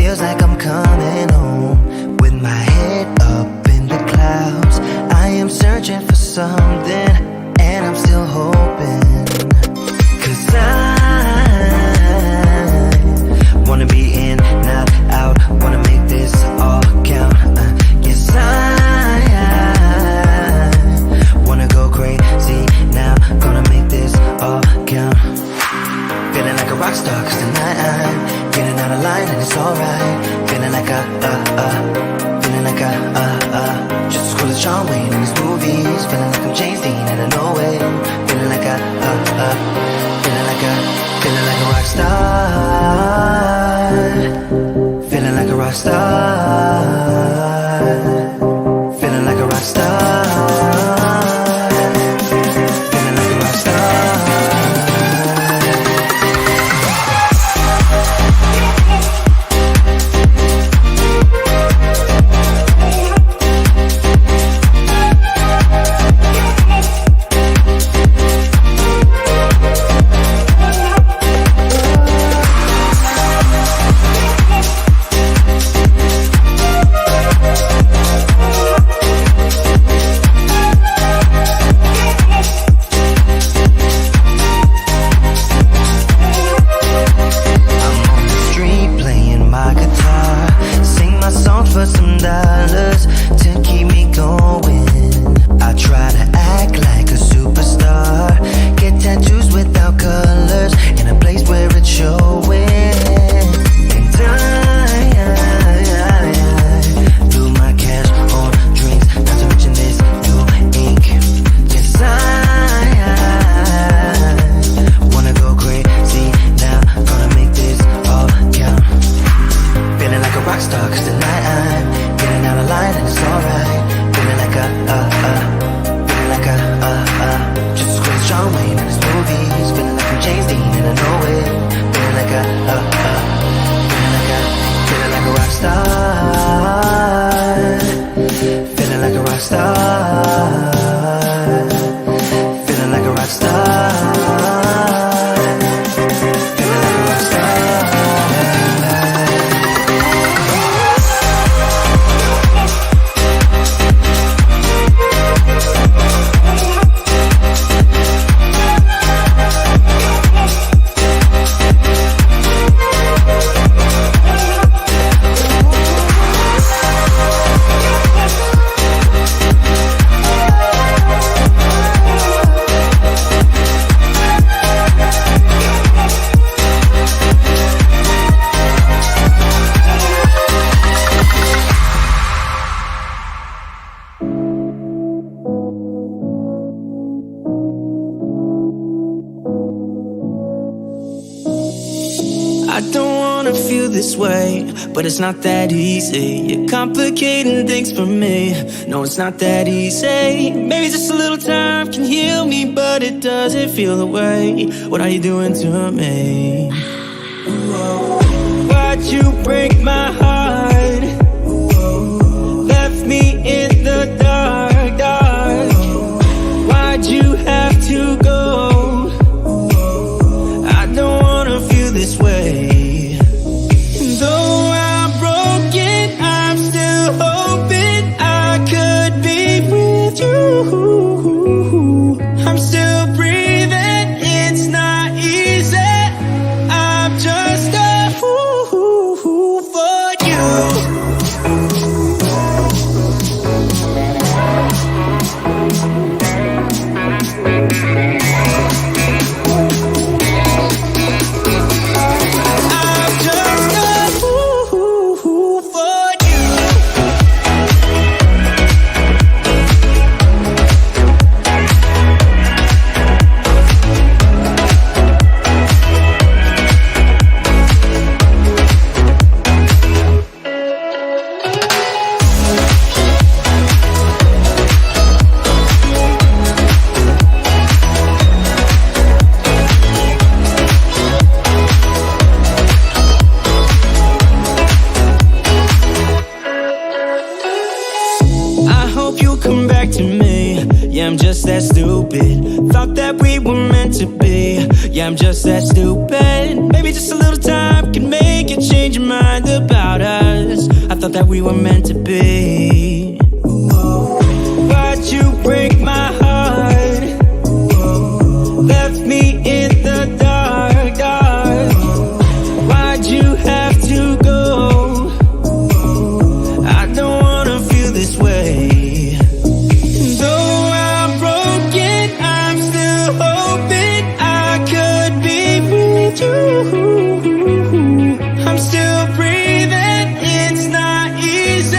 feels like I'm coming home with my head up in the clouds. I am searching for something and I'm still hoping, 'cause I wanna be in, not out, wanna make this all count. Yes, I wanna go crazy now, gonna make this all count. Feeling like a rock star 'cause tonight I'm getting out of line and it's alright. Feeling like feeling like just as cool as John Wayne in his movies. Feeling like I'm James Dean and I know it. Feeling like feeling like a rock star. Feeling like a rock star. Feeling like a rock star. Feeling like a rock star. But it's not that easy. You're complicating things for me. No, it's not that easy. Maybe just a little time can heal me, but it doesn't feel the way. What are you doing to me? Why'd you break my heart? Left me in the dark, dark. Why'd you have to go? I don't wanna feel this way. Though I'm broken, I'm still hoping I could be with you. I'm still breathing, it's not easy. I'm just a fool for you. That stupid. Thought that we were meant to be. Yeah, I'm just that stupid. Maybe just a little time can make you change your mind about felt that we were meant to be. Why'd you break my heart? Left me in the dark, dark. Why'd you have to go? I don't wanna feel this way. Though I'm broken, I'm still hoping I could be with you. I'm still breathing, it's not easy.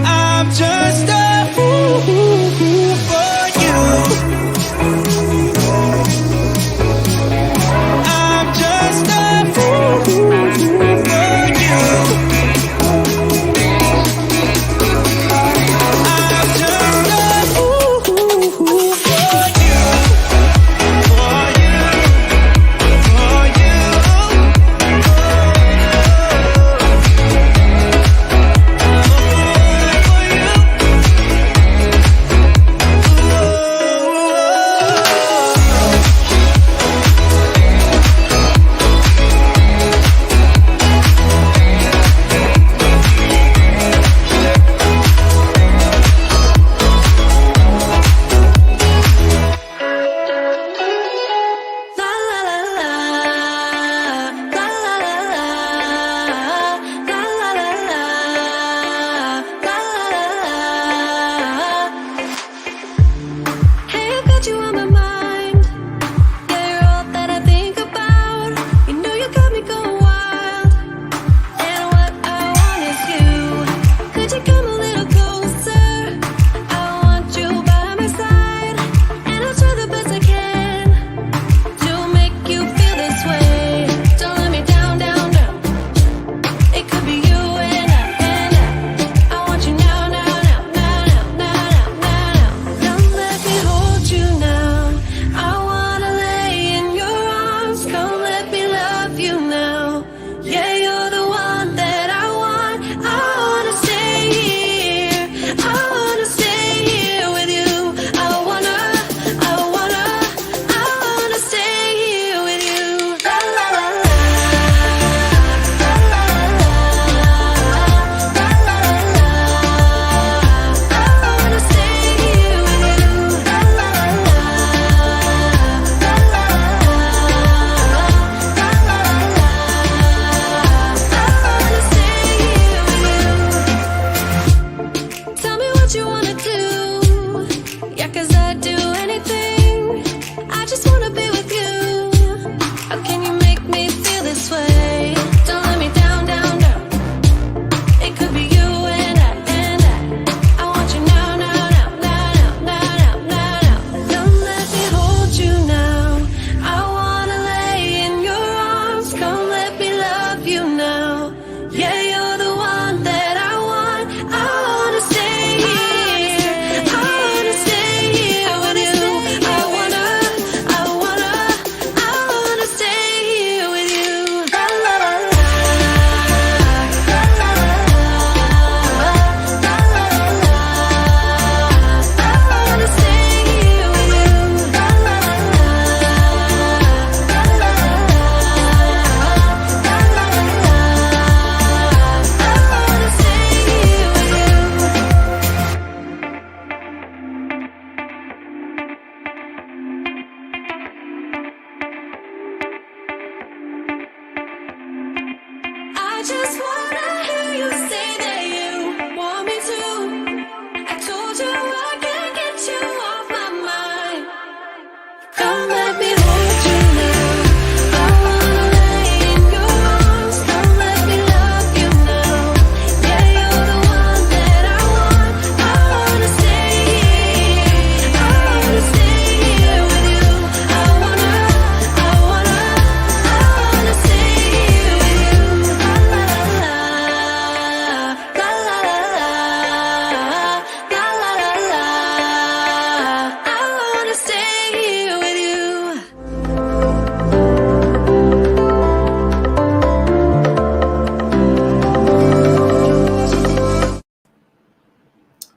I'm just a fool for you. I'm just a fool for you. I'm just a fool for you. For you. For you.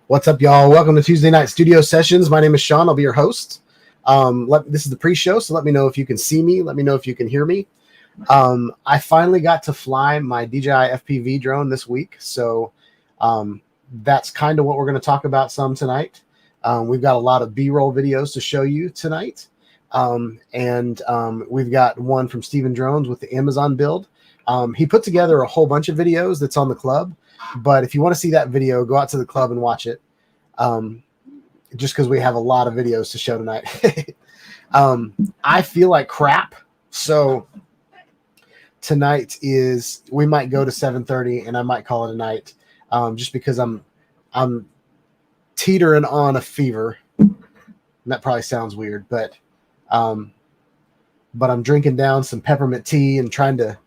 What's up, y'all? Welcome to Tuesday Night Studio Sessions. My name is Sean. I'll be your host. This is the pre-show, so let me know if you can see me. Let me know if you can hear me. I finally got to fly my DJI FPV drone this week, so that's kind of what we're going to talk about some tonight. We've got a lot of B-roll videos to show you tonight, and we've got one from Steven Drones with the Amazon build. He put together a whole bunch of videos that's on the club, but if you want to see that video, go out to the club and watch it, just because we have a lot of videos to show tonight. I feel like crap, so tonight we might go to 7:30 and I might call it a night, just because I'm teetering on a fever. And that probably sounds weird, but I'm drinking down some peppermint tea and trying to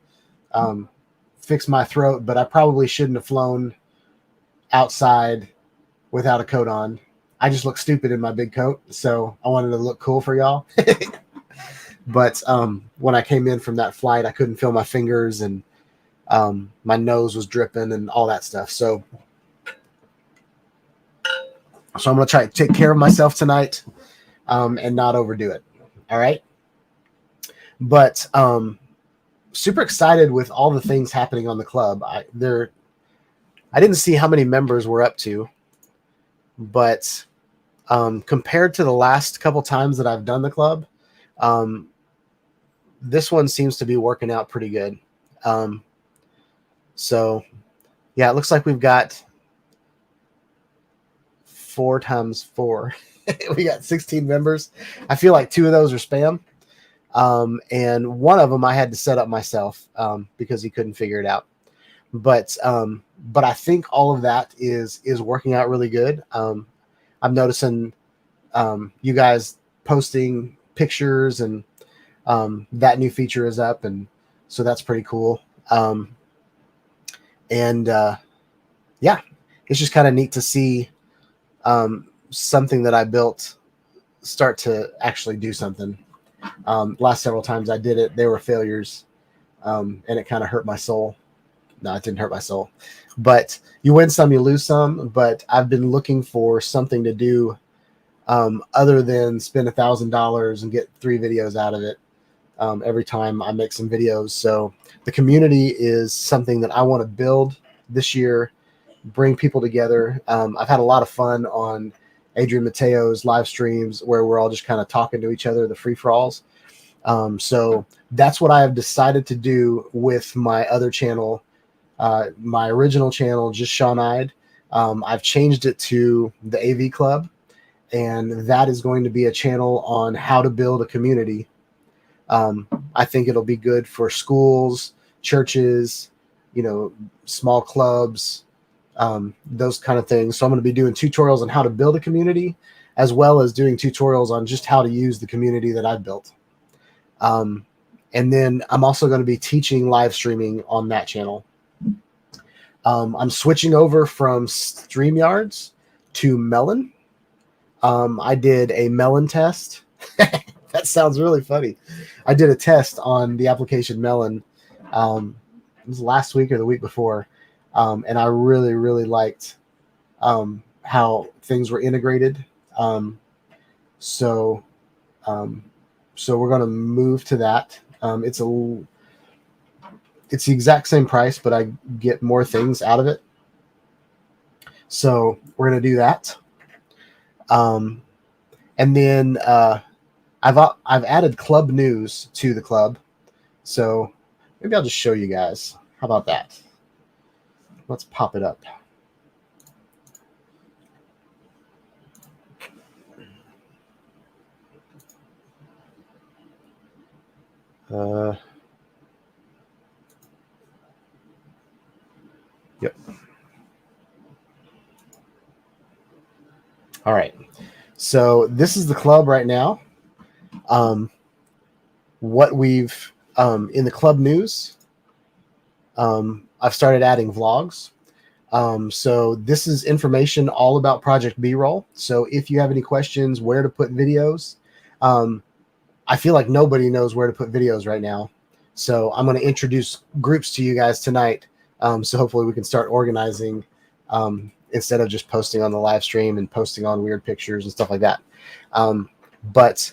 fix my throat, but I probably shouldn't have flown outside without a coat on. I just look stupid in my big coat, so I wanted to look cool for y'all. But when I came in from that flight, I couldn't feel my fingers, and my nose was dripping and all that stuff. So I'm going to try to take care of myself tonight, and not overdo it. All right. But super excited with all the things happening on the club. I didn't see how many members we're up to, but compared to the last couple times that I've done the club, this one seems to be working out pretty good. So yeah, it looks like we've got 4 times 4. We got 16 members. I feel like 2 of those are spam. And one of them I had to set up myself, because he couldn't figure it out. But I think all of that is working out really good. I'm noticing you guys posting pictures, and that new feature is up, and so that's pretty cool. Yeah, it's just kind of neat to see something that I built start to actually do something. Last several times I did it, they were failures, and it kind of hurt my soul. No, it didn't hurt my soul, but you win some, you lose some. But I've been looking for something to do other than spend $1,000 and get 3 videos out of it every time I make some videos. So the community is something that I want to build this year, bring people together. I've had a lot of fun on Adrian Mateo's live streams where we're all just kind of talking to each other, the free-for-alls. So that's what I have decided to do with my other channel, my original channel, Just Sean-Eyed. I've changed it to the AV Club, and that is going to be a channel on how to build a community. I think it'll be good for schools, churches, small clubs, those kind of things. So I'm going to be doing tutorials on how to build a community, as well as doing tutorials on just how to use the community that I've built. And then I'm also going to be teaching live streaming on that channel. I'm switching over from StreamYards to Melon. I did a Melon test. That sounds really funny. I did a test on the application Melon. It was last week or the week before. And I really, really liked how things were integrated. So we're going to move to that. It's the exact same price, but I get more things out of it. So we're going to do that. And then I've added club news to the club. So maybe I'll just show you guys. How about that? Let's pop it up. Yep. All right. So this is the club right now. What we've in the club news, I've started adding vlogs. So this is information all about Project B-Roll. So if you have any questions where to put videos, I feel like nobody knows where to put videos right now. So I'm going to introduce groups to you guys tonight. So hopefully we can start organizing instead of just posting on the live stream and posting on weird pictures and stuff like that. But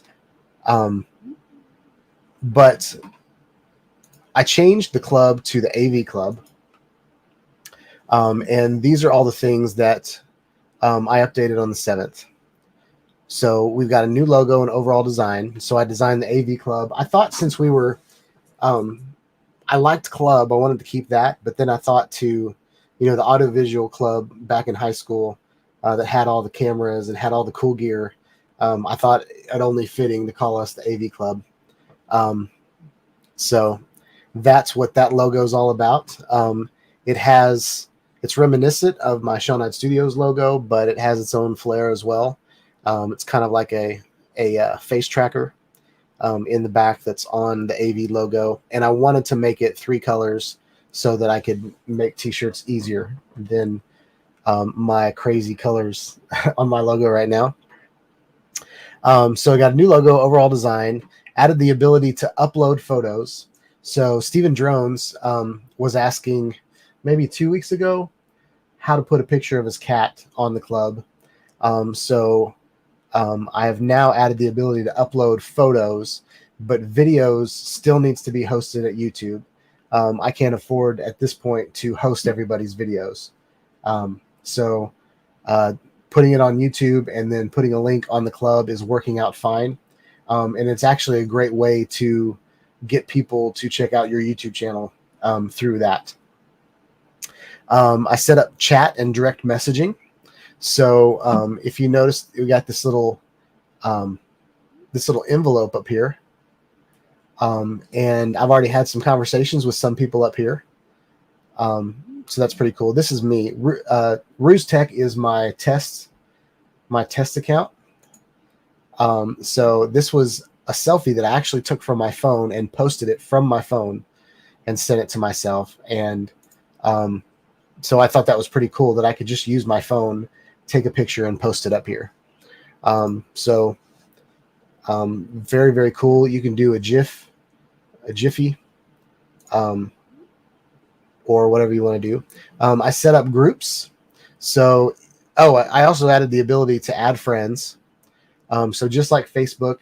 I I changed the club to the AV Club. And these are all the things that I updated on the 7th. So we've got a new logo and overall design. So I designed the AV Club. I thought since we were, I liked club, I wanted to keep that. But then I thought to, the audiovisual club back in high school that had all the cameras and had all the cool gear. I thought it only fitting to call us the AV Club. So that's what that logo is all about. It's reminiscent of my Shell Night Studios logo, but it has its own flair as well. It's kind of like a face tracker in the back that's on the AV logo. And I wanted to make it 3 colors so that I could make t-shirts easier than my crazy colors on my logo right now. So I got a new logo, overall design, added the ability to upload photos. So Steven Drones was asking maybe 2 weeks ago how to put a picture of his cat on the club. So I have now added the ability to upload photos, but videos still needs to be hosted at YouTube. I can't afford at this point to host everybody's videos. So putting it on YouTube and then putting a link on the club is working out fine. And it's actually a great way to get people to check out your YouTube channel through that. I set up chat and direct messaging. So if you notice, we got this little envelope up here. And I've already had some conversations with some people up here. So that's pretty cool. This is me. Ruse Tech is my test account. So this was a selfie that I actually took from my phone and posted it from my phone and sent it to myself. And so I thought that was pretty cool that I could just use my phone, take a picture, and post it up here. Very, very cool. You can do a GIF, a Jiffy, or whatever you want to do. I set up groups. So, I also added the ability to add friends. So just like Facebook,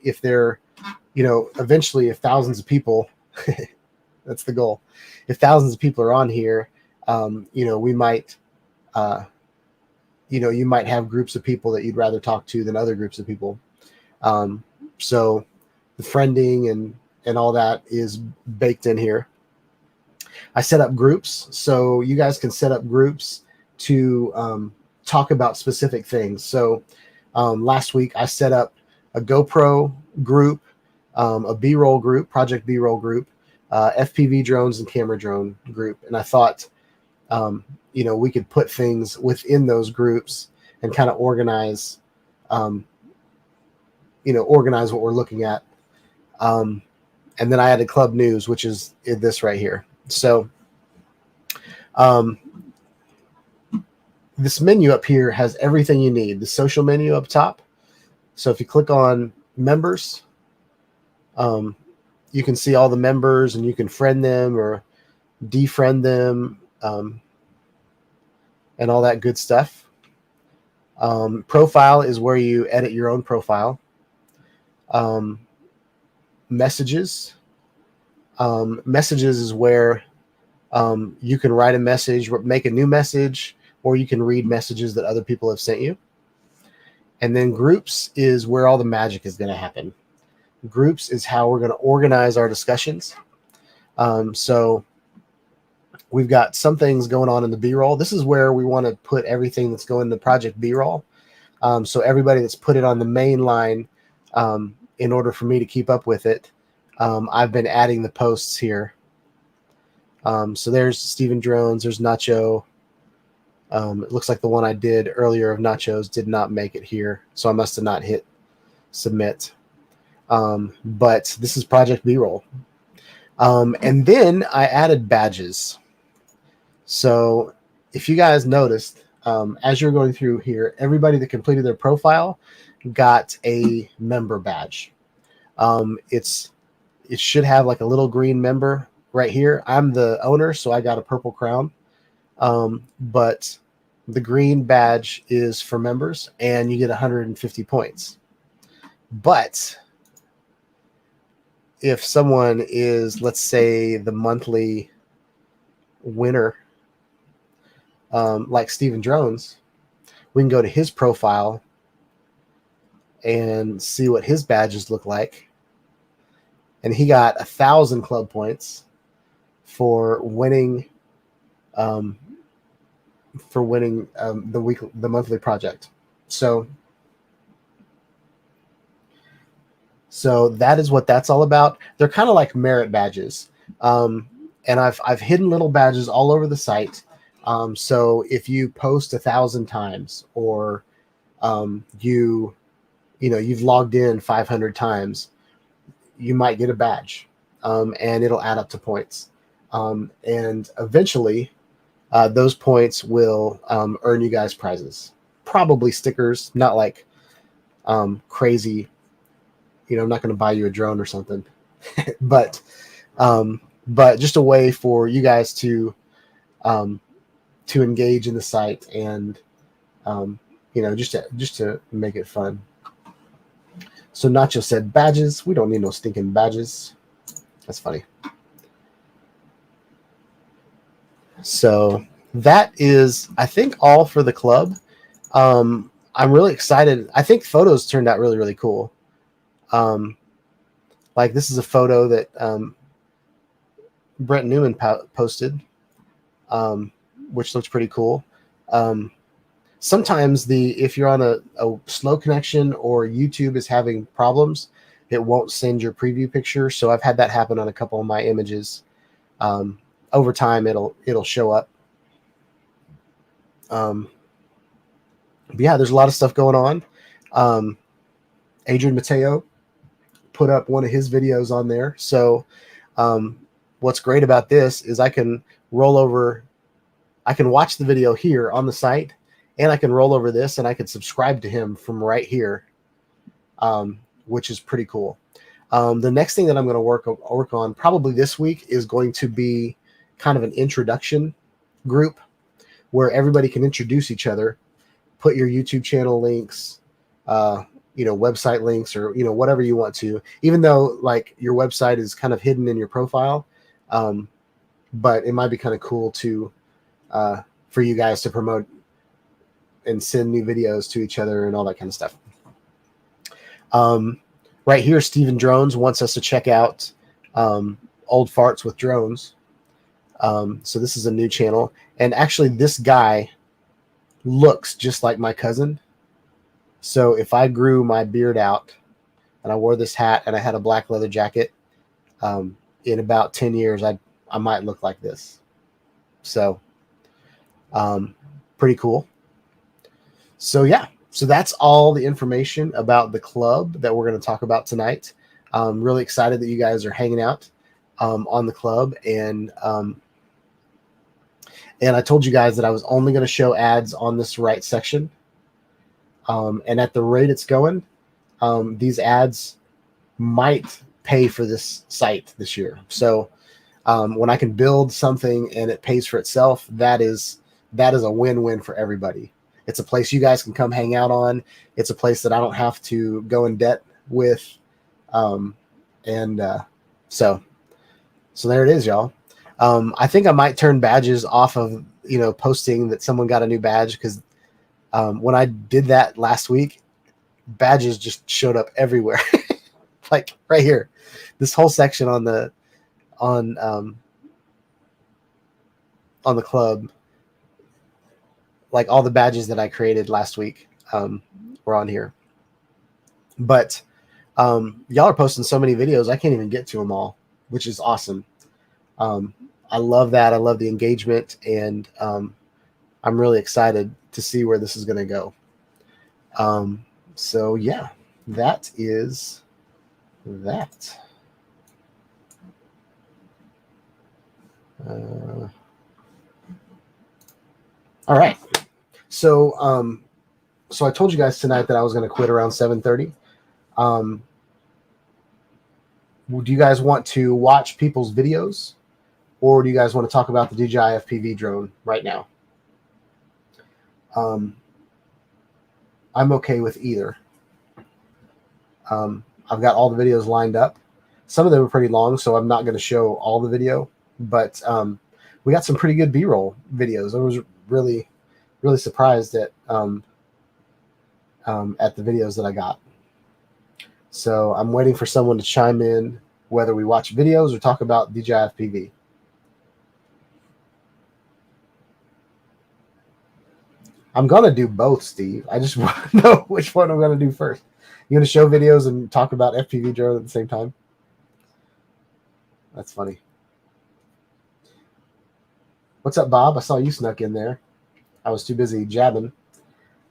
if they're, eventually if thousands of people, that's the goal. If thousands of people are on here, we might, you might have groups of people that you'd rather talk to than other groups of people. So the friending and all that is baked in here. I set up groups, so you guys can set up groups to talk about specific things. So last week I set up a GoPro group, a B-roll group, Project B-roll group, FPV drones and camera drone group. And I thought, we could put things within those groups and kind of organize, organize what we're looking at. And then I added club news, which is this right here. So this menu up here has everything you need. The social menu up top. So if you click on members, you can see all the members and you can friend them or defriend them, and all that good stuff. Profile is where you edit your own profile. Messages. Messages is where you can write a message, make a new message, or you can read messages that other people have sent you. And then groups is where all the magic is going to happen. Groups is how we're going to organize our discussions. So we've got some things going on in the B-roll. This is where we want to put everything that's going to Project B-roll. So everybody that's put it on the main line, in order for me to keep up with it, I've been adding the posts here. So there's Steven Drones, there's Nacho. It looks like the one I did earlier of Nachos did not make it here, so I must have not hit submit. But this is Project B-roll. And then I added badges. So if you guys noticed, as you're going through here, everybody that completed their profile got a member badge. It should have like a little green member right here. I'm the owner, so I got a purple crown. But the green badge is for members, and you get 150 points. But if someone is, let's say, the monthly winner, like Steven Drones, we can go to his profile and see what his badges look like. And he got 1,000 club points for winning the monthly project. So that is what that's all about. They're kind of like merit badges. And I've hidden little badges all over the site. So if you post 1,000 times, or you've logged in 500 times, you might get a badge, and it'll add up to points. And eventually, those points will earn you guys prizes, probably stickers, not like crazy. I'm not going to buy you a drone or something, but just a way for you guys to engage in the site, and just to make it fun. So Nacho said badges. We don't need no stinking badges. That's funny. So that is, I think, all for the club. I'm really excited. I think photos turned out really, really cool. Like this is a photo that Brent Newman posted, which looks pretty cool. Sometimes if you're on a slow connection, or YouTube is having problems, it won't send your preview picture. So I've had that happen on a couple of my images. Over time, it'll show up. But yeah, there's a lot of stuff going on. Adrian Mateo put up one of his videos on there. So what's great about this is I can watch the video here on the site, and I can roll over this, and I can subscribe to him from right here, which is pretty cool. The next thing that I'm going to work on probably this week is going to be kind of an introduction group where everybody can introduce each other, put your YouTube channel links, website links, or whatever you want to, even though like your website is kind of hidden in your profile, but it might be kind of cool to for you guys to promote and send new videos to each other and all that kind of stuff. Right here, Steven Drones wants us to check out Old Farts with Drones. So this is a new channel, and actually this guy looks just like my cousin. So if I grew my beard out and I wore this hat and I had a black leather jacket, in about 10 years, I might look like this. So pretty cool. So yeah, so that's all the information about the club that we're going to talk about tonight. I'm really excited that you guys are hanging out on the club, and I told you guys that I was only going to show ads on this right section. And at the rate it's going, these ads might pay for this site this year. So when I can build something and it pays for itself, that is a win-win for everybody. It's a place you guys can come hang out on. It's a place that I don't have to go in debt with. So there it is, y'all. I think I might turn badges off of, posting that someone got a new badge, because when I did that last week, badges just showed up everywhere. Like right here, this whole section on the club, like all the badges that I created last week were on here. But y'all are posting so many videos, I can't even get to them all, which is awesome. I love that. I love the engagement, and I'm really excited to see where this is going to go. So yeah, that is that. All right. So I told you guys tonight that I was going to quit around 7:30. Do you guys want to watch people's videos, or do you guys want to talk about the DJI FPV drone right now? I'm okay with either. I've got all the videos lined up. Some of them are pretty long, so I'm not going to show all the video, but we got some pretty good B-roll videos. I was really, really surprised at the videos that I got. So I'm waiting for someone to chime in, whether we watch videos or talk about DJI FPV. I'm going to do both, Steve. I just want to know which one I'm going to do first. You going to show videos and talk about FPV drone at the same time? That's funny. What's up, Bob? I saw you snuck in there. I was too busy jabbing.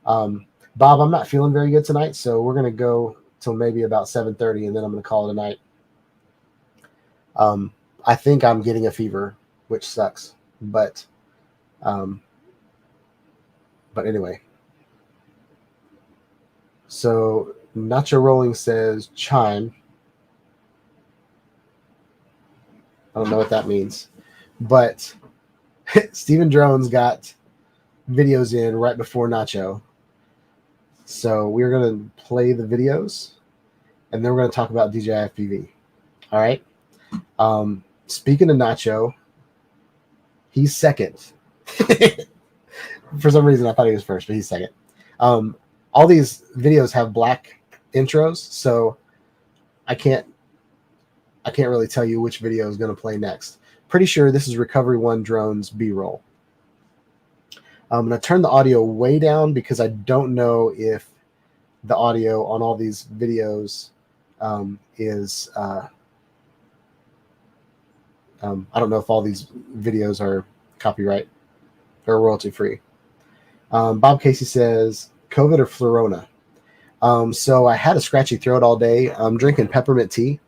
Bob, I'm not feeling very good tonight, so we're going to go till maybe about 7:30, and then I'm going to call it a night. I think I'm getting a fever, which sucks. But anyway. So Nacho Rolling says chime. I don't know what that means. But Steven Drones got videos in right before Nacho. So we're going to play the videos, and then we're going to talk about DJI FPV. All right. Speaking of Nacho, he's second. For some reason, I thought he was first, but he's second. All these videos have black intros, so I can't really tell you which video is going to play next. Pretty sure this is Recovery One Drone's B-roll. I'm going to turn the audio way down because I don't know if the audio on all these videos is. I don't know if all these videos are copyright or royalty free. Bob Casey says, COVID or Florona? So I had a scratchy throat all day. I'm drinking peppermint tea.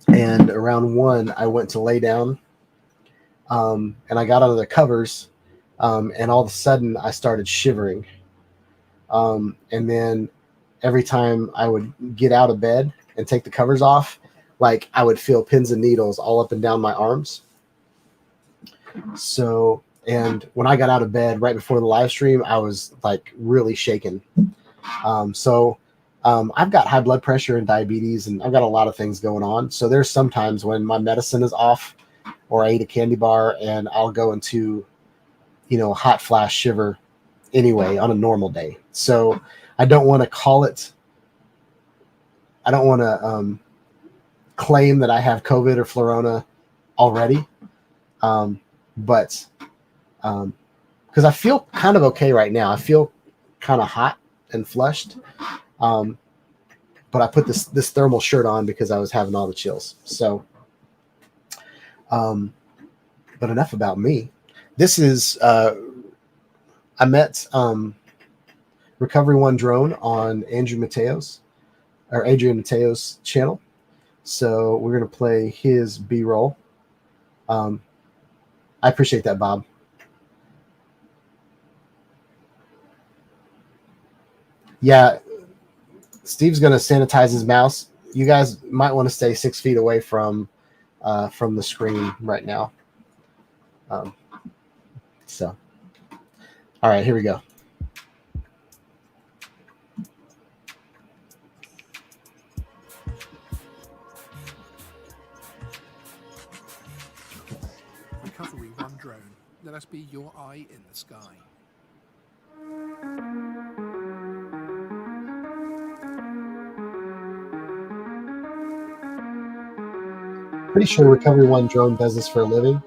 And around 1, I went to lay down. And I got under the covers. And all of a sudden, I started shivering. And then every time I would get out of bed and take the covers off, like I would feel pins and needles all up and down my arms. So, and when I got out of bed right before the live stream, I was like really shaken. I've got high blood pressure and diabetes, and I've got a lot of things going on. So there's sometimes when my medicine is off, or I eat a candy bar, and I'll go into, hot flash shiver anyway on a normal day. So I don't want to call it. I don't want to claim that I have COVID or Florona already, but because I feel kind of okay right now. I feel kind of hot and flushed. But I put this thermal shirt on because I was having all the chills. So, but enough about me. This is, I met Recovery One Drone on Adrian Mateo's channel. So we're going to play his B-roll. I appreciate that, Bob. Yeah, Steve's going to sanitize his mouse. You guys might want to stay 6 feet away from the screen right now. So, all right, here we go. Recovery One Drone. Let us be your eye in the sky. Pretty sure Recovery One Drone does this for a living.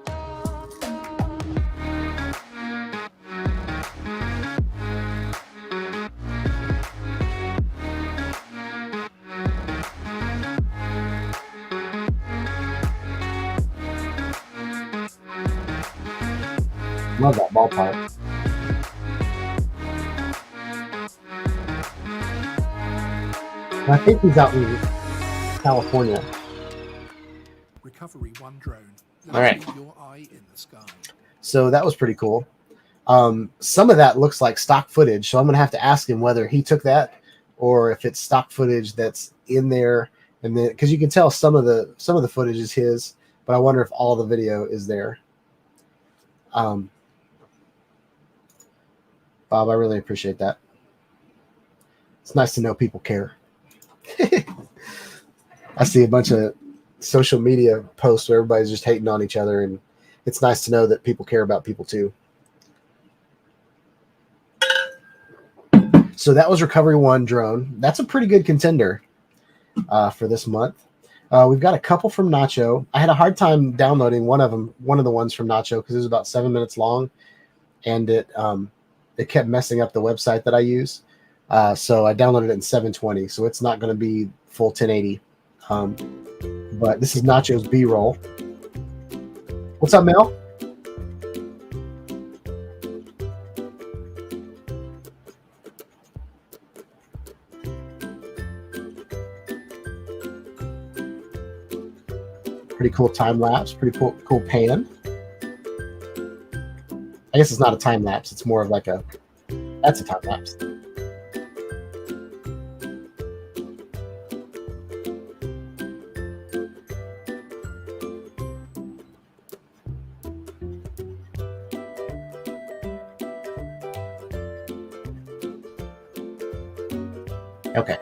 Love that ballpark. I think he's out in California. Recovery One Drone. All right. Your eye in the sky. So that was pretty cool. Some of that looks like stock footage, so I'm gonna have to ask him whether he took that or if it's stock footage that's in there. And then, because you can tell some of the footage is his, but I wonder if all the video is there. Bob, I really appreciate that. It's nice to know people care. I see a bunch of social media posts where everybody's just hating on each other, and it's nice to know that people care about people too. So that was Recovery 1 drone. That's a pretty good contender for this month. We've got a couple from Nacho. I had a hard time downloading one of the ones from Nacho because it was about 7 minutes long, and it kept messing up the website that I use. So I downloaded it in 720, so it's not going to be full 1080. But this is Nacho's B-roll. What's up, Mel? Pretty cool time lapse. Pretty cool pan. I guess it's not a time lapse. It's more of like that's a time lapse. Okay.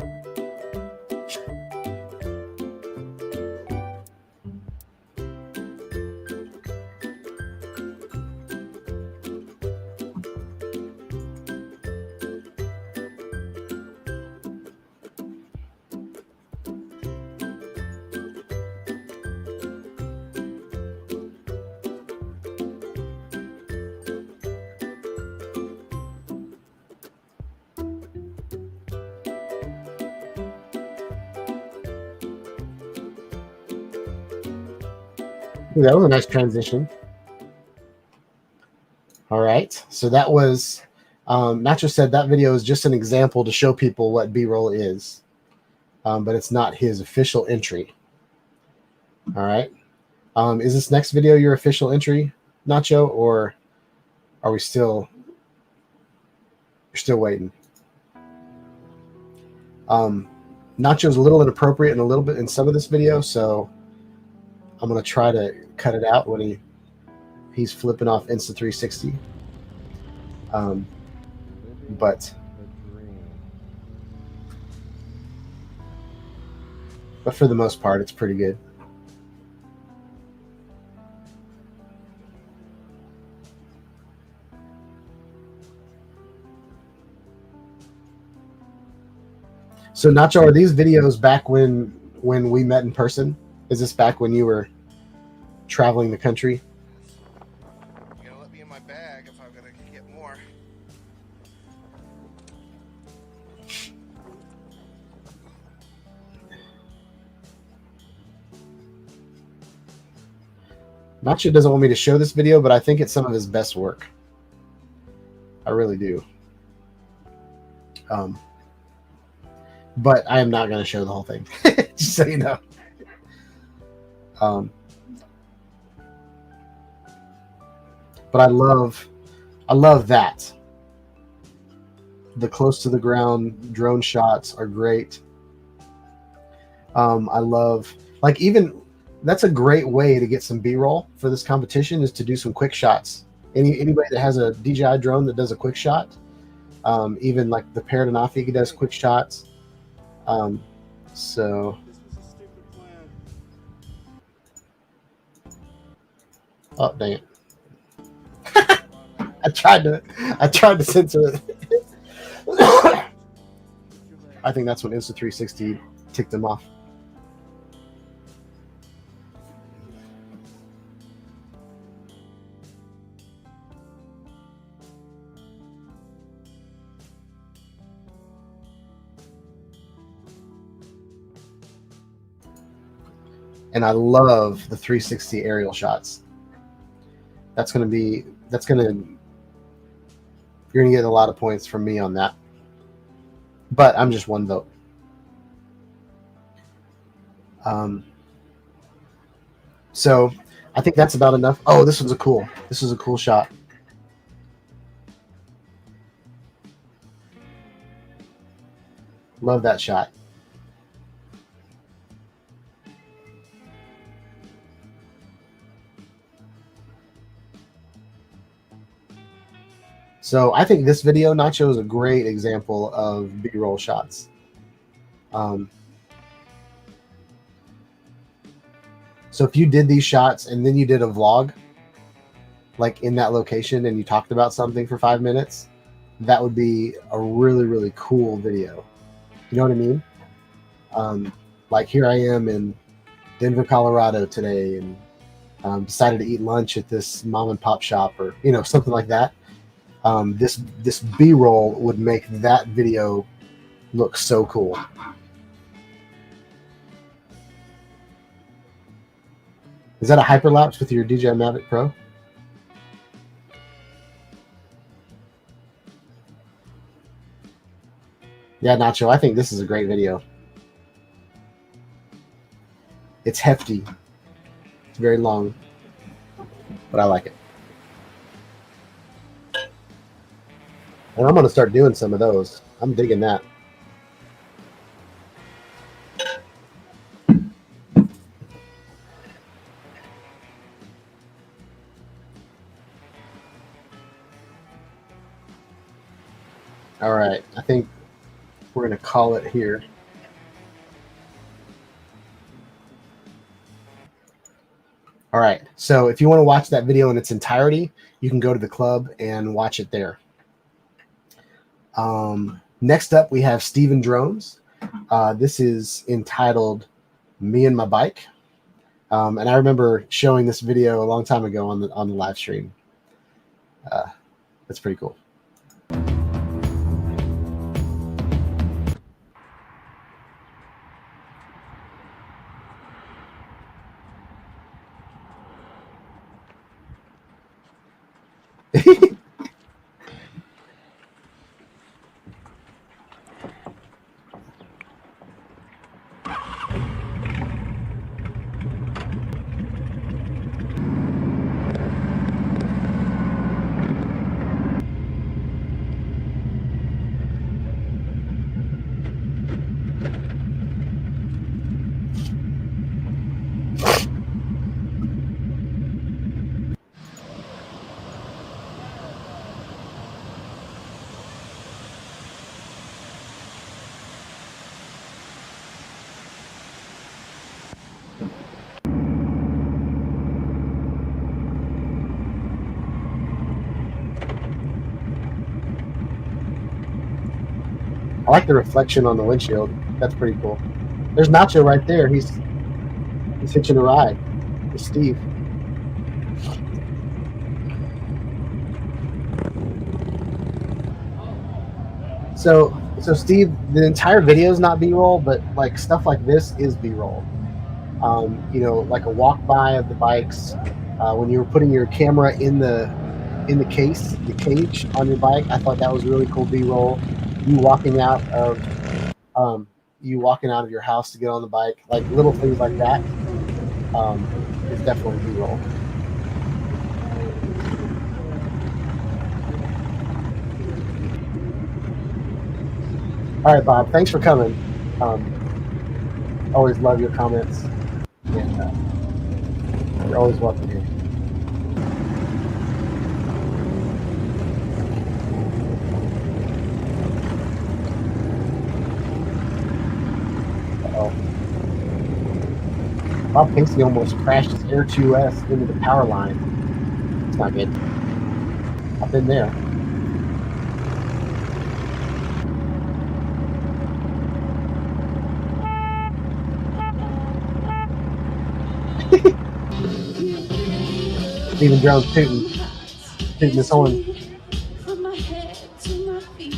Ooh, that was a nice transition. All right, so that was Nacho said that video is just an example to show people what B-roll is, but it's not his official entry. All right, is this next video your official entry, Nacho, or are we still? You're still waiting. Nacho's a little inappropriate in a little bit in some of this video, so I'm gonna try to cut it out when he's flipping off Insta360. But for the most part, it's pretty good. So Nacho, are these videos back when we met in person? Is this back when you were traveling the country? You gotta let me in my bag if I'm gonna get more. Nacho doesn't want me to show this video, but I think it's some of his best work. I really do. But I am not going to show the whole thing, just so you know. But I love that. The close to the ground drone shots are great. I love, like, even that's a great way to get some B-roll for this competition, is to do some quick shots. Anybody that has a DJI drone that does a quick shot, even like the Paradanafi does quick shots. So oh dang it. I tried to censor it. I think that's when Insta360 ticked them off. And I love the 360 aerial shots. You're going to get a lot of points from me on that. But I'm just one vote. So I think that's about enough. Oh, this was a cool shot. Love that shot. So I think this video, Nacho, is a great example of B-roll shots. So if you did these shots and then you did a vlog, like in that location, and you talked about something for 5 minutes, that would be a really, really cool video. You know what I mean? Like here I am in Denver, Colorado today, and decided to eat lunch at this mom and pop shop, or you know, something like that. This B-roll would make that video look so cool. Is that a hyperlapse with your DJI Mavic Pro? Yeah, Nacho, I think this is a great video. It's hefty. It's very long, but I like it. And I'm going to start doing some of those. I'm digging that. All right, I think we're going to call it here. All right, so if you want to watch that video in its entirety, you can go to the club and watch it there. Next up, we have Steven Drones. This is entitled "Me and My Bike," and I remember showing this video a long time ago on the live stream. That's pretty cool. I like the reflection on the windshield. That's pretty cool. There's Nacho right there. He's hitching a ride with Steve. So Steve, the entire video is not B-roll, but like stuff like this is B-roll. You know, like a walk by of the bikes. When you were putting your camera in the case, the cage on your bike, I thought that was really cool B-roll. You walking out of your house to get on the bike, like little things like that, is definitely B-roll. All right, Bob, thanks for coming. Always love your comments, and you're always welcome here. Bob Pinksy almost crashed his Air 2S into the power line. It's not good. I've been there. Steven Drone's tooting his horn. From my head to my feet,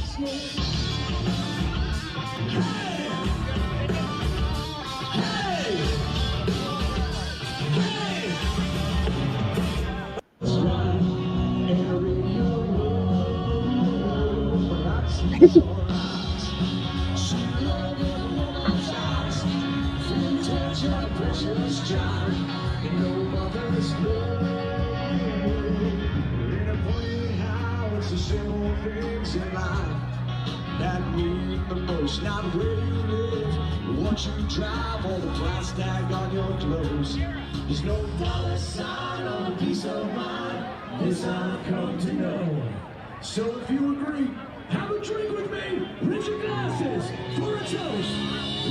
not where you live, what you drive, or the price tag on your clothes. There's no dollar sign on a piece of mind, this I've come to know. So if you agree, have a drink with me, raise your glasses for a toast.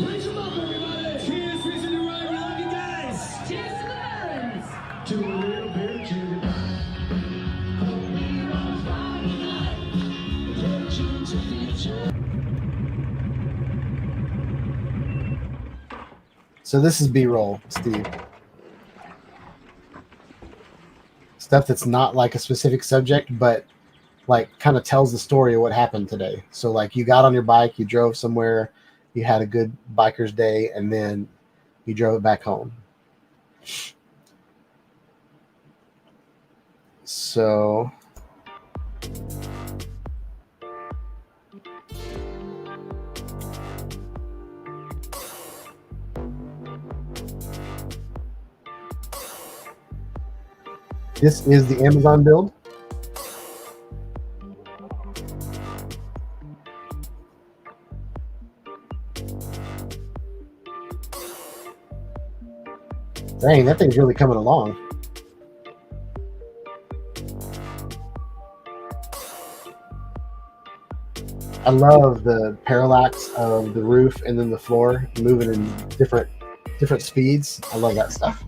Raise them up, everybody. Cheers, raise the right, we love you guys. Cheers to the So this is B-roll, Steve. Stuff that's not like a specific subject, but like kind of tells the story of what happened today. So like you got on your bike, you drove somewhere, you had a good biker's day, and then you drove it back home. So this is the Amazon build. Dang, that thing's really coming along. I love the parallax of the roof and then the floor moving in different speeds. I love that stuff.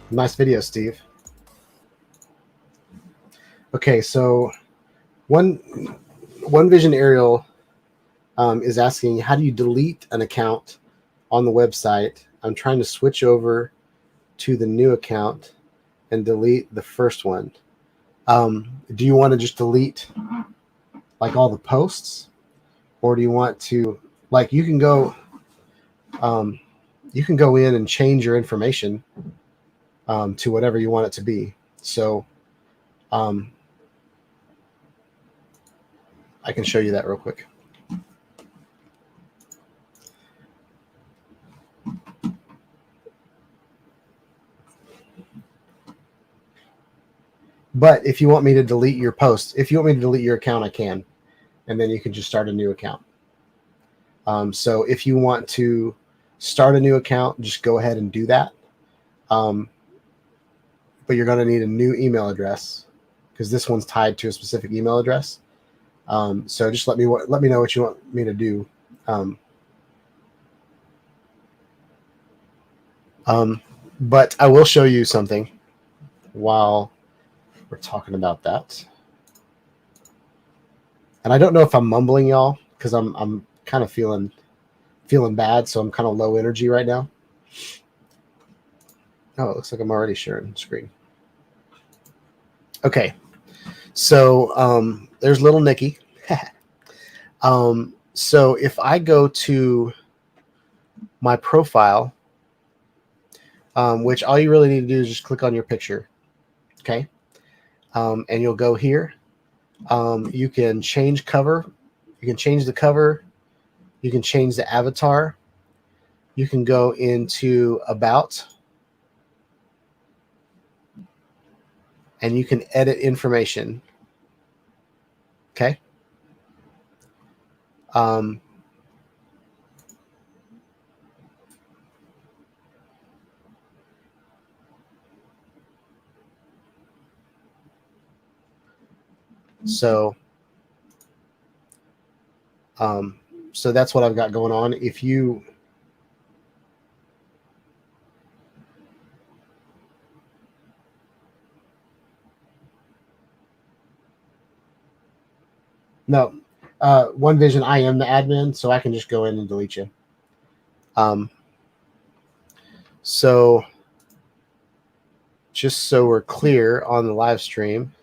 Nice video, Steve. Okay, so one Vision Aerial is asking, how do you delete an account on the website? I'm trying to switch over to the new account and delete the first one. Do you want to just delete like all the posts, or do you want to like you can go in and change your information to whatever you want it to be. So I can show you that real quick. But if you want me to delete your post, if you want me to delete your account, I can. And then you can just start a new account. So if you want to start a new account, just go ahead and do that. But you're going to need a new email address because this one's tied to a specific email address. So just let me know what you want me to do. But I will show you something while we're talking about that. And I don't know if I'm mumbling, y'all, because I'm kind of feeling bad, so I'm kind of low energy right now. Oh, it looks like I'm already sharing screen. Okay, so there's little Nikki. So if I go to my profile, which all you really need to do is just click on your picture, okay? And you'll go here. You can change cover. You can change the cover. You can change the avatar. You can go into About. And you can edit information. Okay. So that's what I've got going on. If you No, One Vision, I am the admin, so I can just go in and delete you. So just so we're clear on the live stream,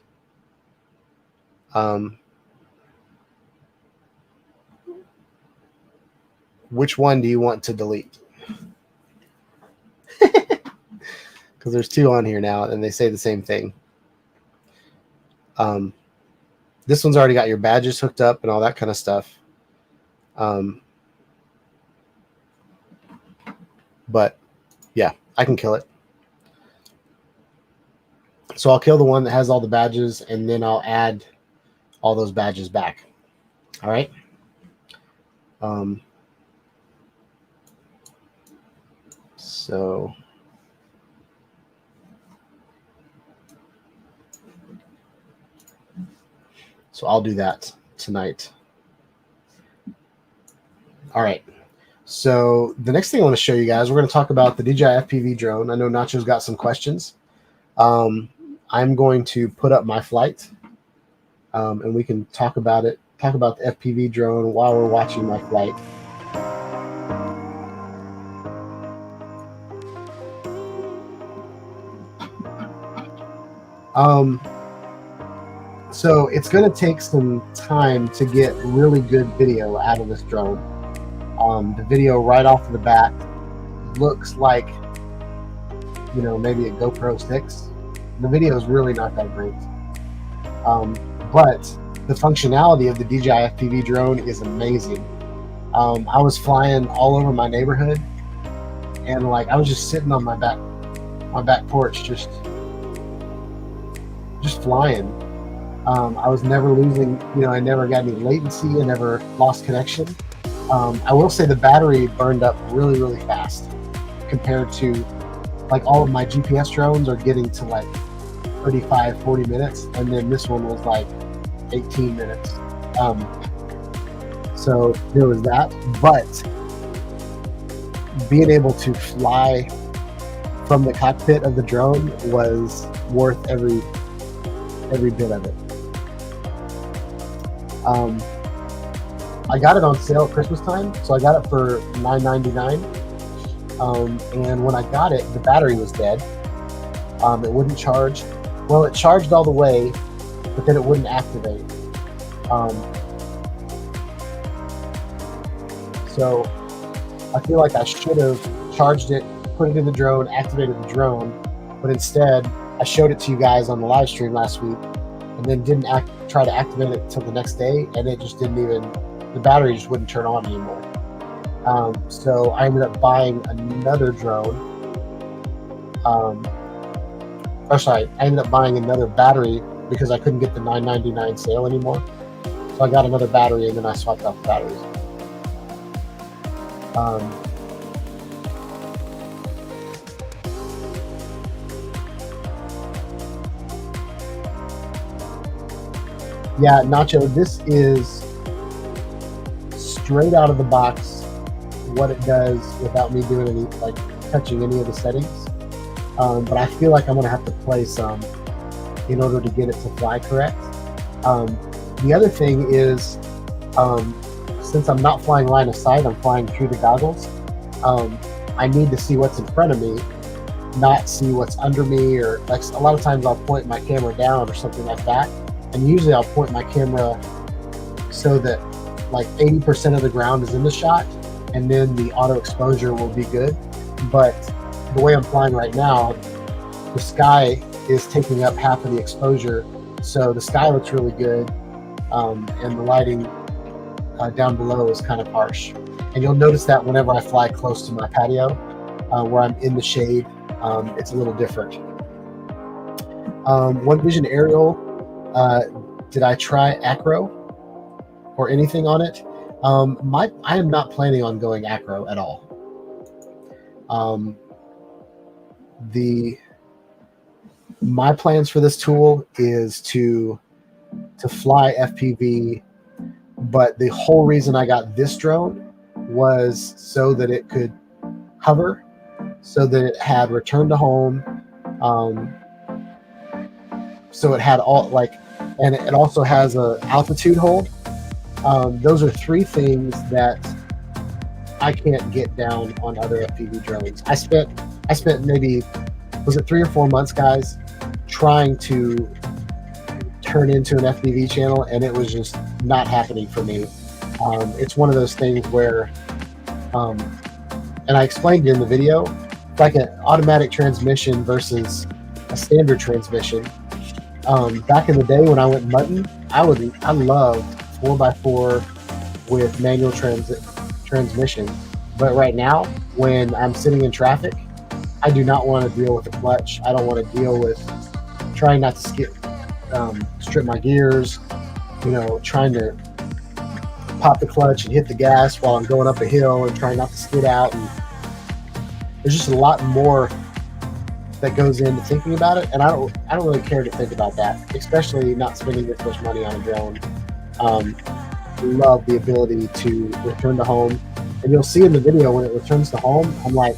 which one do you want to delete? Because there's two on here now, and they say the same thing. This one's already got your badges hooked up and all that kind of stuff. But Yeah, I can kill it. So I'll kill the one that has all the badges, and then I'll add all those badges back. All right. So I'll do that tonight. All right. So the next thing I want to show you guys, we're going to talk about the DJI FPV drone. I know Nacho's got some questions. I'm going to put up my flight, and we can talk about it. Talk about the FPV drone while we're watching my flight. So it's going to take some time to get really good video out of this drone. The video right off the bat looks like, you know, maybe a GoPro 6. The video is really not that great. But the functionality of the DJI FPV drone is amazing. I was flying all over my neighborhood, and like I was just sitting on my back porch, just flying. I was never losing, you know, I never got any latency. I never lost connection. I will say the battery burned up really, really fast compared to like all of my GPS drones are getting to like 35, 40 minutes. And then this one was like 18 minutes. So there was that, but being able to fly from the cockpit of the drone was worth every bit of it. I got it on sale at Christmas time, so I got it for $9.99. And when I got it, the battery was dead. It wouldn't charge. Well, it charged all the way, but then it wouldn't activate. So I feel like I should have charged it, put it in the drone, activated the drone, but instead I showed it to you guys on the live stream last week, and then didn't try to activate it until the next day, and it just didn't even, the battery just wouldn't turn on anymore. So I ended up buying another drone. I ended up buying another battery because I couldn't get the $9.99 sale anymore. So I got another battery, and then I swapped out the batteries. Yeah, Nacho, this is straight out of the box what it does without me doing any, like touching any of the settings. But I feel like I'm gonna have to play some in order to get it to fly correct. The other thing is, since I'm not flying line of sight, I'm flying through the goggles. I need to see what's in front of me, not see what's under me, or like a lot of times I'll point my camera down or something like that. And usually I'll point my camera so that like 80% of the ground is in the shot, and then the auto exposure will be good. But the way I'm flying right now, the sky is taking up half of the exposure. So the sky looks really good. And the lighting down below is kind of harsh. And you'll notice that whenever I fly close to my patio, where I'm in the shade, it's a little different. One Vision Aerial, did I try acro or anything on it? I am not planning on going acro at all. My plans for this tool is to fly FPV, but the whole reason I got this drone was so that it could hover, so that it had return to home, so it had all like, and it also has a altitude hold. Those are three things that I can't get down on other FPV drones. I spent maybe, was it 3 or 4 months, guys, trying to turn into an FPV channel, and it was just not happening for me. It's one of those things where, and I explained in the video, like an automatic transmission versus a standard transmission. Back in the day when I went mutton, I loved 4x4 with manual transmission. But right now, when I'm sitting in traffic I do not want to deal with the clutch. I don't want to deal with trying not to strip my gears, you know, trying to pop the clutch and hit the gas while I'm going up a hill and trying not to skid out. And there's just a lot more that goes into thinking about it, and I don't really care to think about that, especially not spending this much money on a drone. Love the ability to return to home, and you'll see in the video when it returns to home, I'm like,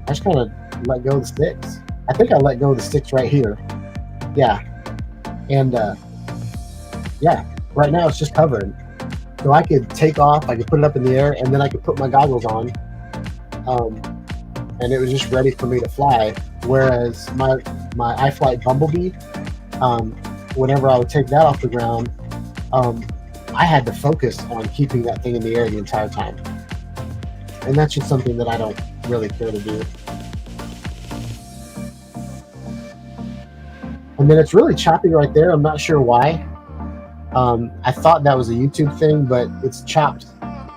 I just kind of let go of the sticks. I think I let go of the sticks right here. Yeah, and yeah, right now it's just hovering. So I could take off, I could put it up in the air, and then I could put my goggles on, and it was just ready for me to fly. Whereas my iFlight Bumblebee, whenever I would take that off the ground, I had to focus on keeping that thing in the air the entire time. And that's just something that I don't really care to do. And then it's really choppy right there. I'm not sure why. I thought that was a YouTube thing, but it's chopped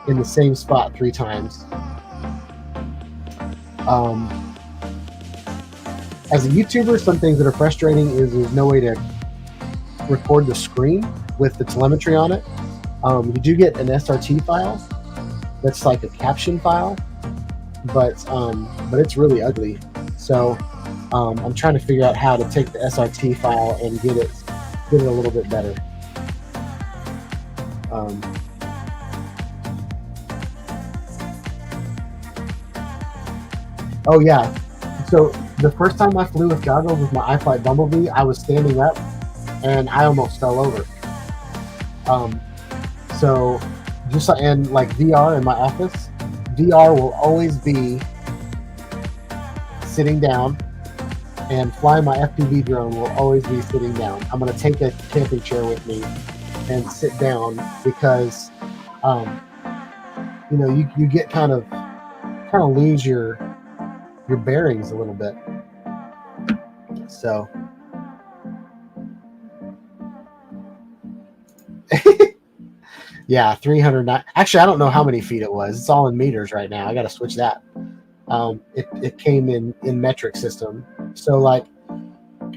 in the same spot 3 times. As a YouTuber, some things that are frustrating is there's no way to record the screen with the telemetry on it. You do get an SRT file that's like a caption file, but it's really ugly. So I'm trying to figure out how to take the SRT file and get it a little bit better. Oh yeah, so the first time I flew with goggles with my iFlight Bumblebee, I was standing up and I almost fell over. So just and like VR in my office, VR will always be sitting down, and flying my FPV drone will always be sitting down. I'm going to take a camping chair with me and sit down because, you know, you get kind of lose your bearings a little bit. So yeah, 309. Actually, I don't know how many feet it was. It's all in meters right now. I got to switch that. It came in metric system. So like,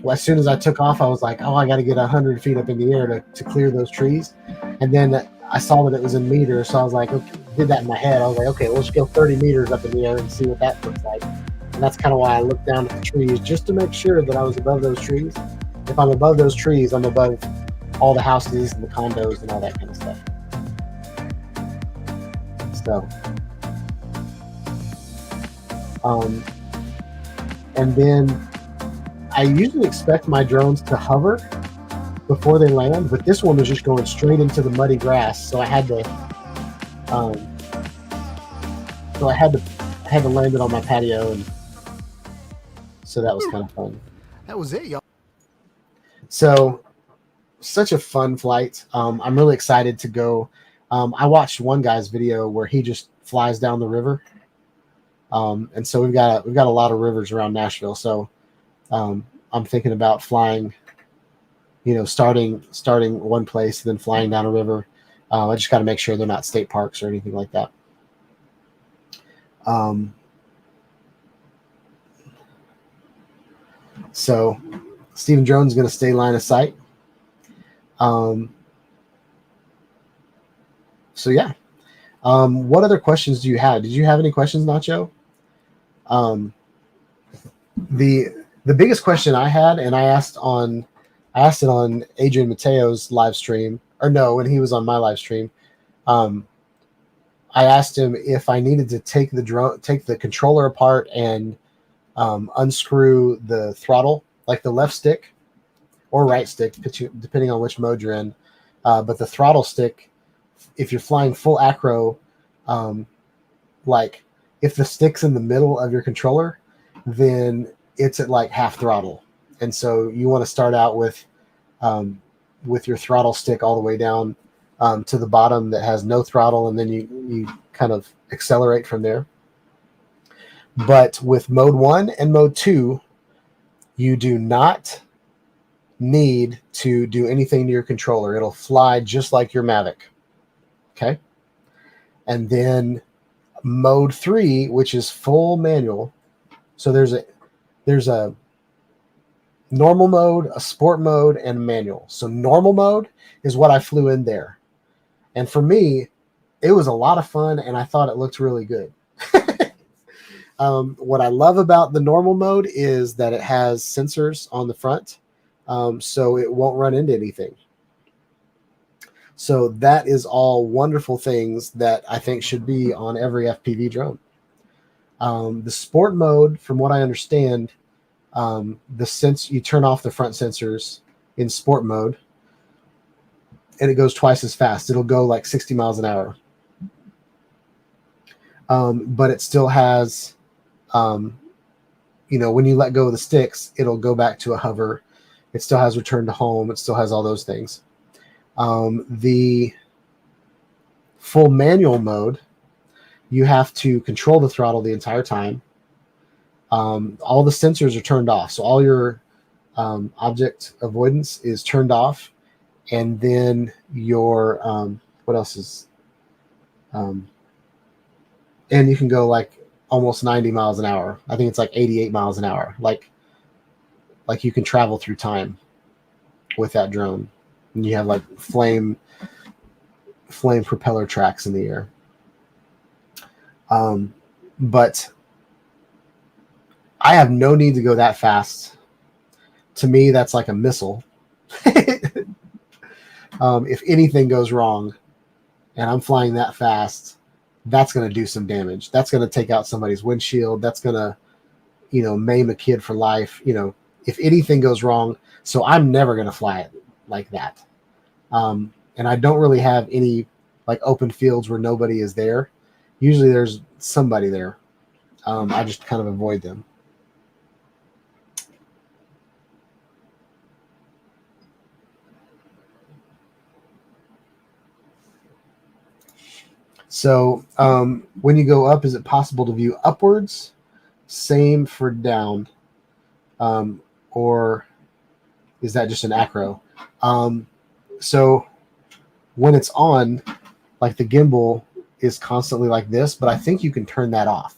well, as soon as I took off, I was like, oh, I got to get 100 feet up in the air to clear those trees. And then I saw that it was in meters. So I was like, okay, did that in my head. I was like, okay, let's go 30 meters up in the air and see what that looks like. And that's kind of why I looked down at the trees, just to make sure that I was above those trees. If I'm above those trees, I'm above all the houses and the condos and all that kind of stuff. So, and then I usually expect my drones to hover before they land, but this one was just going straight into the muddy grass, so I had to land it on my patio, and so that was kind of fun. That was it, y'all. So, such a fun flight. I'm really excited to go. I watched one guy's video where he just flies down the river, and so we've got a lot of rivers around Nashville. So I'm thinking about flying, you know, starting one place, then flying down a river. I just got to make sure they're not state parks or anything like that. So Stephen Drone's going to stay line of sight. So yeah. What other questions do you have? Did you have any questions, Nacho? The biggest question I had, and I asked it on Adrian Mateo's live stream, or no, when he was on my live stream. I asked him if I needed to take the controller apart and unscrew the throttle, like the left stick or right stick, depending on which mode you're in. But the throttle stick, if you're flying full acro, like if the stick's in the middle of your controller, then it's at like half throttle. And so you want to start out with your throttle stick all the way down to the bottom that has no throttle, and then you kind of accelerate from there. But with mode 1 and mode 2, you do not need to do anything to your controller. It'll fly just like your Mavic. Okay. And then mode 3, which is full manual, So there's a normal mode, a sport mode, and a manual. So normal mode is what I flew in there. And for me, it was a lot of fun, and I thought it looked really good. What I love about the normal mode is that it has sensors on the front, so it won't run into anything. So that is all wonderful things that I think should be on every FPV drone. The sport mode, from what I understand, you turn off the front sensors in sport mode, and it goes twice as fast. It'll go like 60 miles an hour. But it still has, when you let go of the sticks, it'll go back to a hover. It still has return to home. It still has all those things. The full manual mode, you have to control the throttle the entire time. All the sensors are turned off. So all your object avoidance is turned off. And then your, what else is, and you can go like almost 90 miles an hour. I think it's like 88 miles an hour. Like you can travel through time with that drone. And you have like flame propeller tracks in the air. But I have no need to go that fast. To me, that's like a missile. If anything goes wrong and I'm flying that fast, that's going to do some damage. That's going to take out somebody's windshield. That's going to, maim a kid for life. If anything goes wrong, so I'm never going to fly it like that. And I don't really have any like open fields where nobody is there. Usually there's somebody there. I just kind of avoid them. So when you go up, is it possible to view upwards? Same for down. Or is that just an acro? So when it's on, like the gimbal is constantly like this, but I think you can turn that off.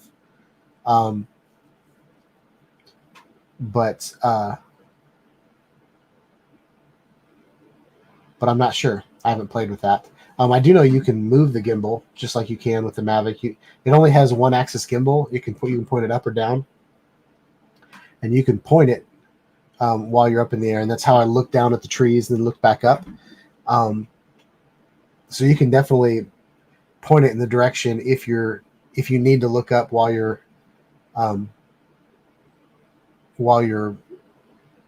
But I'm not sure. I haven't played with that. I do know you can move the gimbal just like you can with the Mavic. It only has one axis gimbal. You can point it up or down, and you can point it while you're up in the air. And that's how I look down at the trees and then look back up. So you can definitely point it in the direction if you need to look up while you're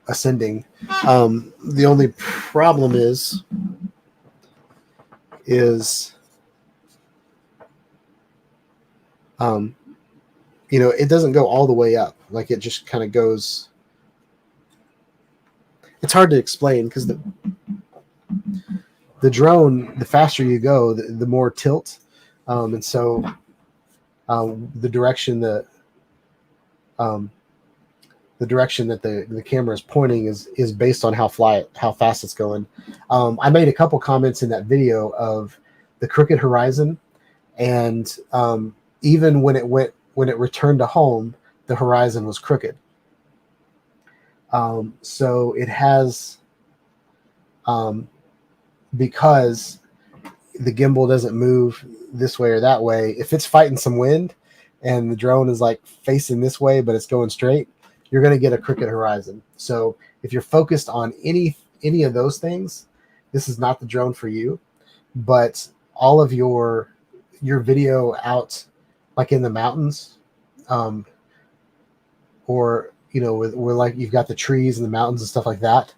ascending. The only problem is it doesn't go all the way up. Like it just kind of goes. It's hard to explain because the drone, the faster you go, the more tilt, and so the direction that the camera is pointing is based on how fast it's going. I made a couple comments in that video of the crooked horizon, and even when it returned to home, the horizon was crooked. So it has, because the gimbal doesn't move this way or that way. If it's fighting some wind and the drone is like facing this way, but it's going straight, you're going to get a crooked horizon. So if you're focused on any of those things, this is not the drone for you. But all of your video out like in the mountains, or where like you've got the trees and the mountains and stuff like that,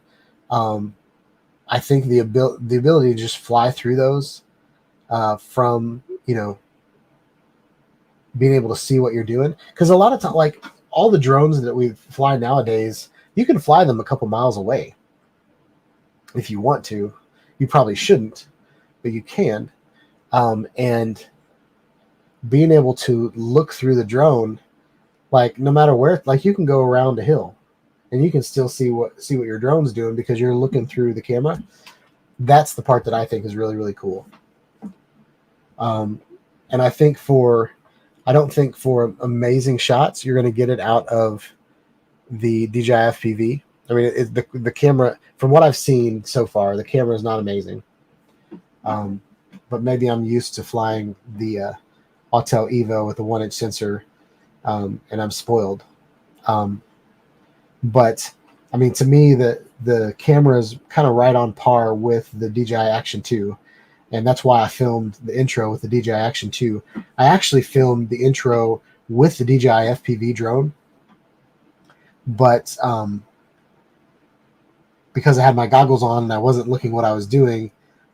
I think the ability to just fly through those from being able to see what you're doing, because a lot of time, like all the drones that we fly nowadays, you can fly them a couple miles away if you want to. You probably shouldn't, but you can. And being able to look through the drone, like no matter where, like you can go around a hill and you can still see what your drone's doing because you're looking through the camera. That's the part that I think is really, really cool. And I think for I don't think for amazing shots you're going to get it out of the DJI FPV. I mean, the camera, from what I've seen so far, the camera is not amazing. But maybe I'm used to flying the Autel Evo with a 1-inch sensor, and I'm spoiled. But I mean, to me, the camera is kind of right on par with the DJI Action 2. And that's why I filmed the intro with the DJI Action 2. I actually filmed the intro with the DJI FPV drone. But because I had my goggles on and I wasn't looking what I was doing,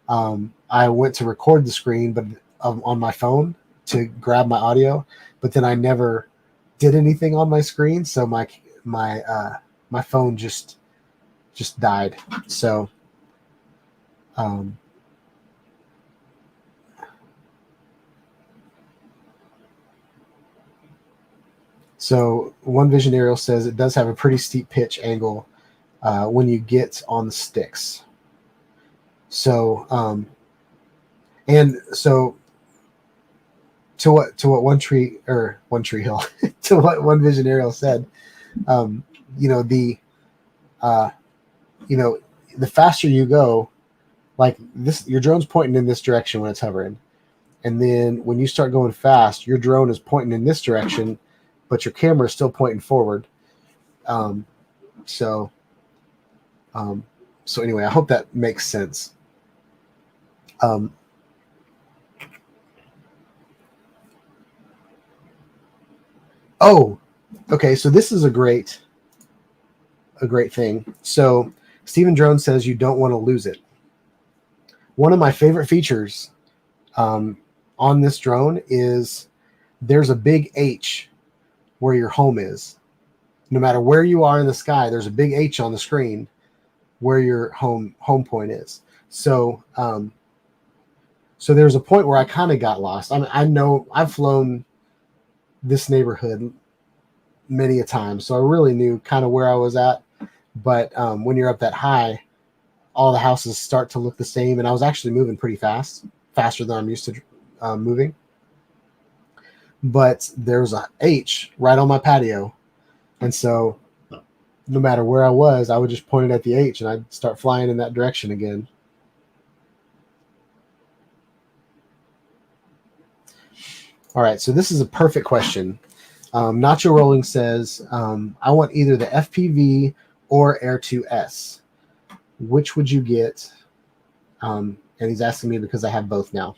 I went to record the screen but on my phone to grab my audio. But then I never did anything on my screen. So my phone just died. So so One Vision Aerial says it does have a pretty steep pitch angle when you get on the sticks. So and so to what One Tree Hill to what One Vision Aerial said, the faster you go, like this, your drone's pointing in this direction when it's hovering, and then when you start going fast, your drone is pointing in this direction, but your camera is still pointing forward. So anyway, I hope that makes sense. Okay. So this is a great thing. So Stephen Drone says you don't want to lose it. One of my favorite features on this drone is there's a big H where your home is. No matter where you are in the sky, there's a big H on the screen where your home point is. So so there's a point where I kind of got lost. I know I've flown this neighborhood many a time, so I really knew kind of where I was at. But when you're up that high, all the houses start to look the same, and I was actually moving pretty fast, faster than I'm used to moving. But there's a H right on my patio, and so no matter where I was, I would just point it at the H, and I'd start flying in that direction again. All right, so this is a perfect question. Nacho Rolling says, I want either the FPV or Air 2S. Which would you get? And he's asking me because I have both now.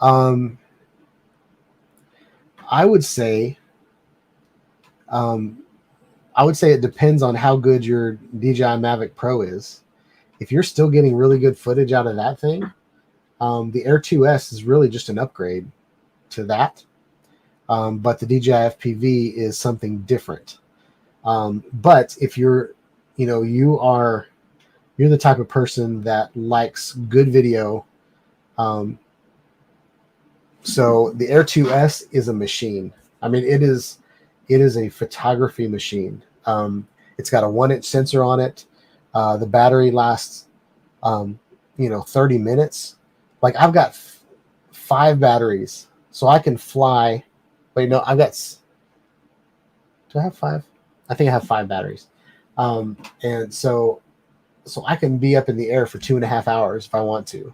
I would say it depends on how good your DJI Mavic Pro is. If you're still getting really good footage out of that thing, the Air 2S is really just an upgrade to that. But the DJI FPV is something different. But if you're the type of person that likes good video, so the Air 2S is a machine. I mean, it is a photography machine. It's got a 1-inch sensor on it. The battery lasts 30 minutes. Like, I've got 5 batteries, so I can fly. Wait, no, do I have 5? I think I have 5 batteries. And so I can be up in the air for 2.5 hours if I want to.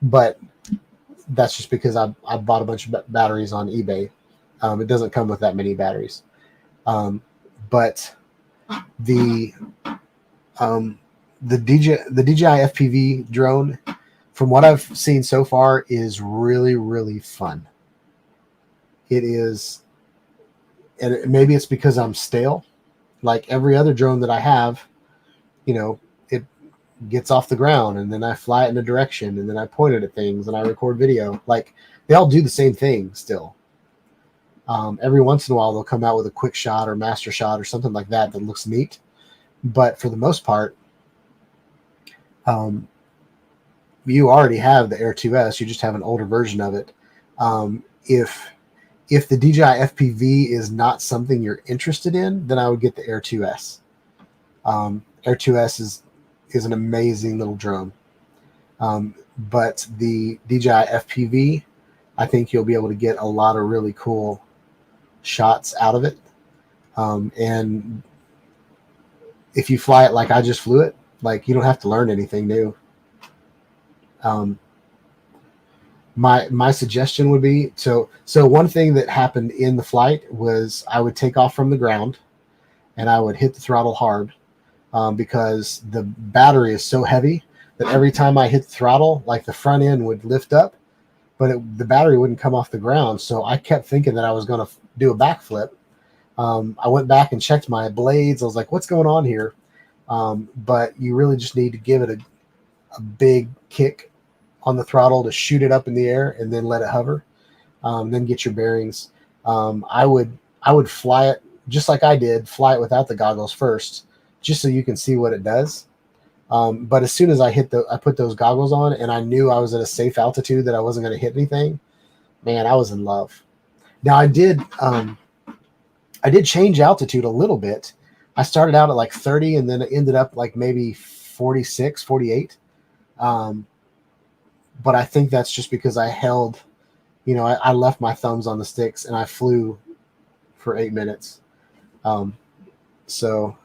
But that's just because I bought a bunch of batteries on eBay. It doesn't come with that many batteries. But the DJI FPV drone, from what I've seen so far, is really, really fun. It is, and maybe it's because I'm stale. Like every other drone that I have, it gets off the ground and then I fly it in a direction and then I point it at things and I record video. Like, they all do the same thing still. Every once in a while they'll come out with a quick shot or master shot or something like that looks neat. But for the most part, you already have the Air 2S. You just have an older version of it. If the DJI FPV is not something you're interested in, then I would get the Air 2S. Air 2S is an amazing little drone. But the DJI FPV I think you'll be able to get a lot of really cool shots out of it. And if you fly it like I just flew it, like, you don't have to learn anything new. My suggestion would be, so one thing that happened in the flight was I would take off from the ground and I would hit the throttle hard, because the battery is so heavy that every time I hit the throttle, like, the front end would lift up, but the battery wouldn't come off the ground. So I kept thinking that I was going to do a backflip. I went back and checked my blades. I was like, what's going on here? But you really just need to give it a big kick on the throttle to shoot it up in the air and then let it hover. Then get your bearings. I would fly it just like I did, fly it without the goggles first, just so you can see what it does. But as soon as I put those goggles on and I knew I was at a safe altitude, that I wasn't going to hit anything, man, I was in love. Now I did change altitude a little bit. I started out at like 30 and then it ended up like maybe 46, 48. But I think that's just because I held, I left my thumbs on the sticks and I flew for 8 minutes. So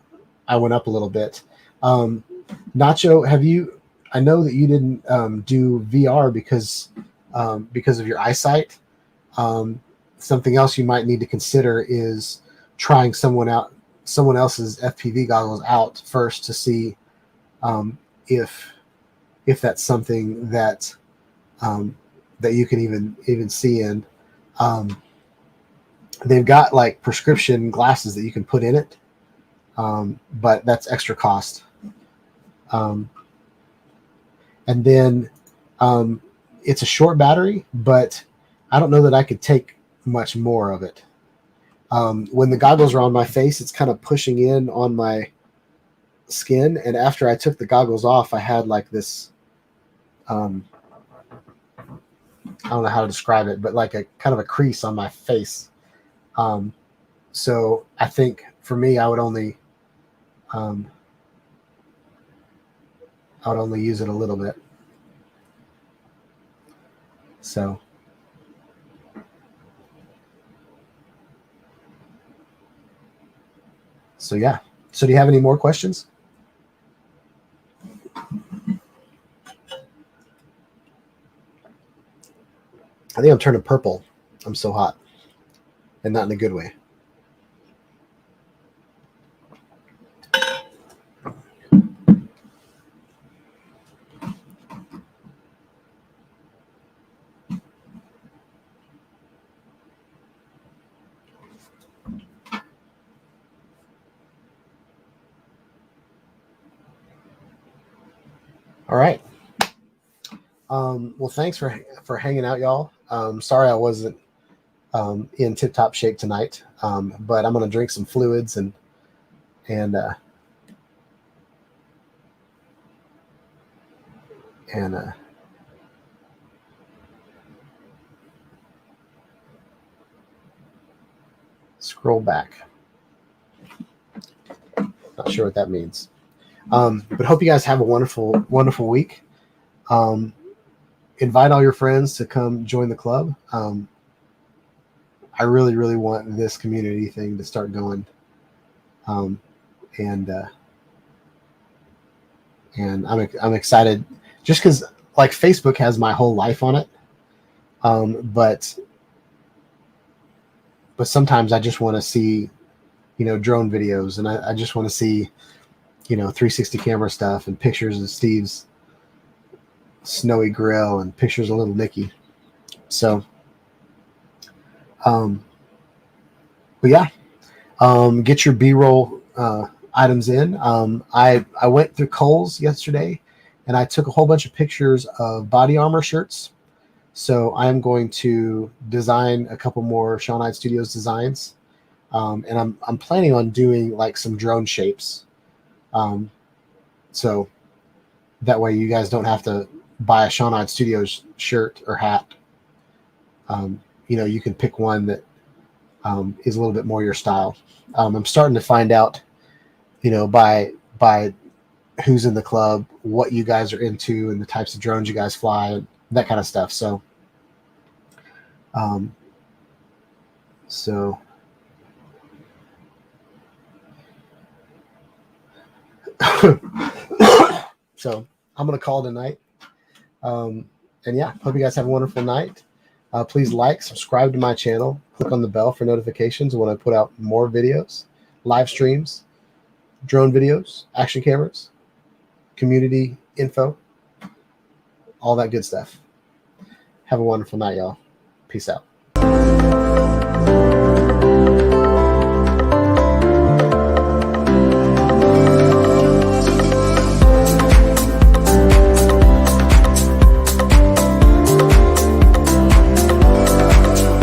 I went up a little bit. Nacho, I know that you didn't do VR because of your eyesight. Something else you might need to consider is trying someone else's FPV goggles out first to see if that's something that you can even see in. They've got like prescription glasses that you can put in it, but that's extra cost. And then it's a short battery, but I don't know that I could take much more of it. When the goggles are on my face, it's kind of pushing in on my skin. And after I took the goggles off, I had like this, I don't know how to describe it, but like a kind of a crease on my face. So I think for me, I would only use it a little bit. So yeah. So do you have any more questions? I think I'm turning purple. I'm so hot, and not in a good way. All right. Well, thanks for hanging out, y'all. Sorry I wasn't in tip-top shape tonight, but I'm going to drink some fluids and scroll back. Not sure what that means. But hope you guys have a wonderful, wonderful week. Invite all your friends to come join the club. I really, really want this community thing to start going. And I'm excited just because like Facebook has my whole life on it. But sometimes I just want to see, drone videos, and I just want to see, 360 camera stuff and pictures of Steve's snowy grill and pictures of little Nikki. So, but yeah, get your B-roll items in. I went through Kohl's yesterday and I took a whole bunch of pictures of body armor shirts. So I'm going to design a couple more Shawnite Studios designs. And I'm planning on doing like some drone shapes. So that way you guys don't have to buy a Shawnite Studios shirt or hat. You can pick one that is a little bit more your style. I'm starting to find out, by who's in the club, what you guys are into and the types of drones you guys fly and that kind of stuff. So So so I'm gonna call tonight. And yeah, hope you guys have a wonderful night. Please like, subscribe to my channel, click on the bell for notifications when I put out more videos, live streams, drone videos, action cameras, community info, all that good stuff. Have a wonderful night, y'all. Peace out.